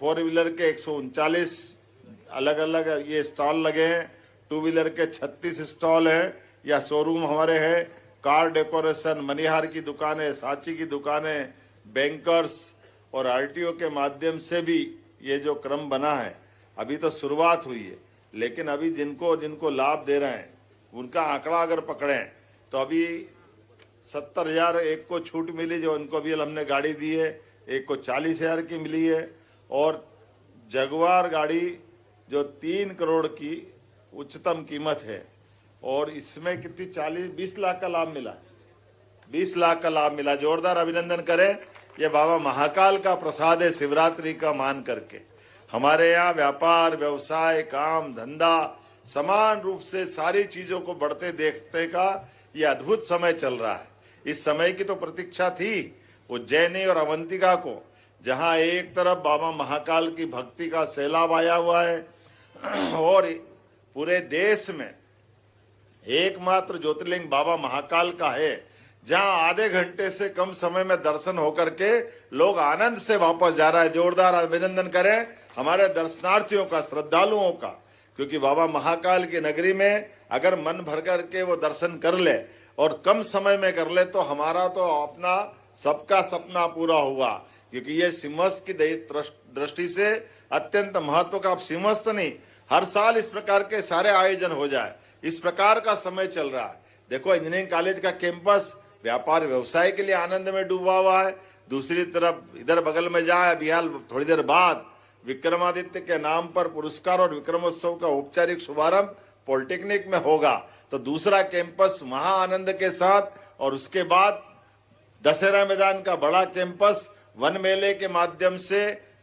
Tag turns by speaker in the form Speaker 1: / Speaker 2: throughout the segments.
Speaker 1: 4 wheeler के 139 अलग अलग ये स्टॉल लगे हैं, 2 व्हीलर के 36 स्टॉल है या शोरूम हमारे हैं, कार डेकोरेशन, मनिहार की दुकानें, सांची की दुकानें, बैंकर्स और आरटीओ के माध्यम से भी ये जो क्रम बना है, अभी तो शुरुआत हुई है, लेकिन अभी जिनको जिनको लाभ दे रहे हैं उनका आंकड़ा अगर पकड़ें तो अभी 70,000 एक को छूट मिली, जो उनको भी हमने गाड़ी दी है, एक को 40,000 की मिली है, और जगुआर गाड़ी जो 3 करोड़ की उच्चतम कीमत है, और इसमें कितनी 20 लाख का लाभ मिला, 20 लाख का लाभ मिला। जोरदार अभिनंदन करें, ये बाबा महाकाल का प्रसाद है शिवरात्रि का मान करके। हमारे यहाँ व्यापार, व्यवसाय, काम, धंधा समान रूप से सारी चीजों को बढ़ते देखते का ये अद्भुत समय चल रहा है। इस समय की तो प्रतीक्षा थी उज्जैनी और अवंतिका को, जहां एक तरफ बाबा महाकाल की भक्ति का सैलाब आया हुआ है और पूरे देश में एकमात्र ज्योतिर्लिंग बाबा महाकाल का है, जहां आधे घंटे से कम समय में दर्शन होकर के लोग आनंद से वापस जा रहा है। जोरदार अभिनंदन करें हमारे दर्शनार्थियों का, श्रद्धालुओं का, क्योंकि बाबा महाकाल की नगरी में अगर मन भर करके वो दर्शन कर ले और कम समय में कर ले तो हमारा तो अपना सबका सपना पूरा हुआ, क्योंकि ये सिंहस्थ की दृष्टि से अत्यंत महत्व का, सिंहस्थ नहीं, हर साल इस प्रकार के सारे आयोजन हो जाए, इस प्रकार का समय चल रहा है। देखो इंजीनियरिंग कॉलेज का कैंपस व्यापार व्यवसाय के लिए आनंद में डूबा हुआ है। दूसरी तरफ इधर बगल में जाए अभी हाल थोड़ी देर बाद विक्रमादित्य के नाम पर पुरस्कार और विक्रमोत्सव का औपचारिक शुभारंभ पॉलिटेक्निक में होगा, तो दूसरा कैंपस महा आनंद के साथ, और उसके बाद दशहरा मैदान का बड़ा कैंपस वन मेले के माध्यम से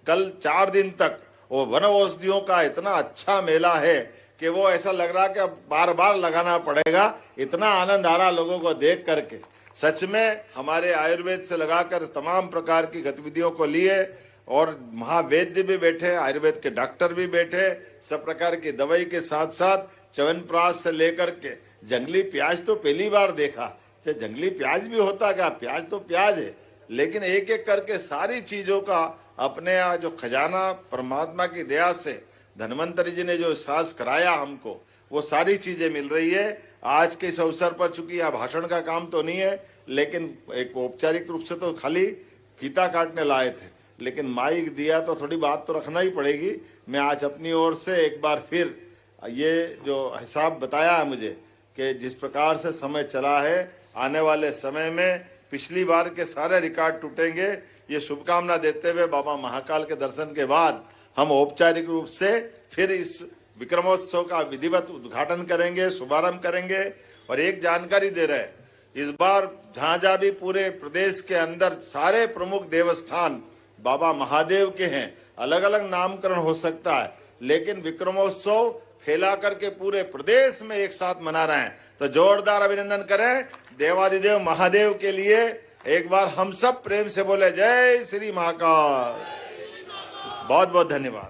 Speaker 1: कल 4 दिन तक वो वन औषधियों का इतना अच्छा मेला है कि वो ऐसा लग रहा कि अब बार बार लगाना पड़ेगा, इतना आनंद आ रहा लोगों को देख करके। सच में हमारे आयुर्वेद से लगाकर तमाम प्रकार की गतिविधियों को लिए, और महावैद्य भी बैठे, आयुर्वेद के डॉक्टर भी बैठे, सब प्रकार की दवाई के साथ साथ च्यवनप्राश से लेकर के जंगली प्याज तो पहली बार देखा। अच्छा, जंगली प्याज भी होता क्या? प्याज तो प्याज है, लेकिन एक एक करके सारी चीजों का अपने यहाँ जो खजाना परमात्मा की दया से धन्वंतरी जी ने जो एहसास कराया हमको, वो सारी चीजें मिल रही है। आज के इस अवसर पर चूंकि यहाँ भाषण का काम तो नहीं है, लेकिन एक औपचारिक रूप से तो खाली फीता काटने लाए थे, लेकिन माइक दिया तो थोड़ी बात तो रखना ही पड़ेगी। मैं आज अपनी ओर से एक बार फिर ये जो हिसाब बताया है मुझे कि जिस प्रकार से समय चला है, आने वाले समय में पिछली बार के सारे रिकॉर्ड टूटेंगे, ये शुभकामना देते हुए बाबा महाकाल के दर्शन के बाद हम औपचारिक रूप से फिर इस विक्रमोत्सव का विधिवत उद्घाटन करेंगे, शुभारंभ करेंगे। और एक जानकारी दे रहे हैं, इस बार जहां भी पूरे प्रदेश के अंदर सारे प्रमुख देवस्थान बाबा महादेव के हैं, अलग अलग नामकरण हो सकता है, लेकिन विक्रमोत्सव फैला करके पूरे प्रदेश में एक साथ मना रहे हैं। तो जोरदार अभिनंदन करें देवादिदेव महादेव के लिए। एक बार हम सब प्रेम से बोले जय श्री महाकाल। बहुत बहुत धन्यवाद।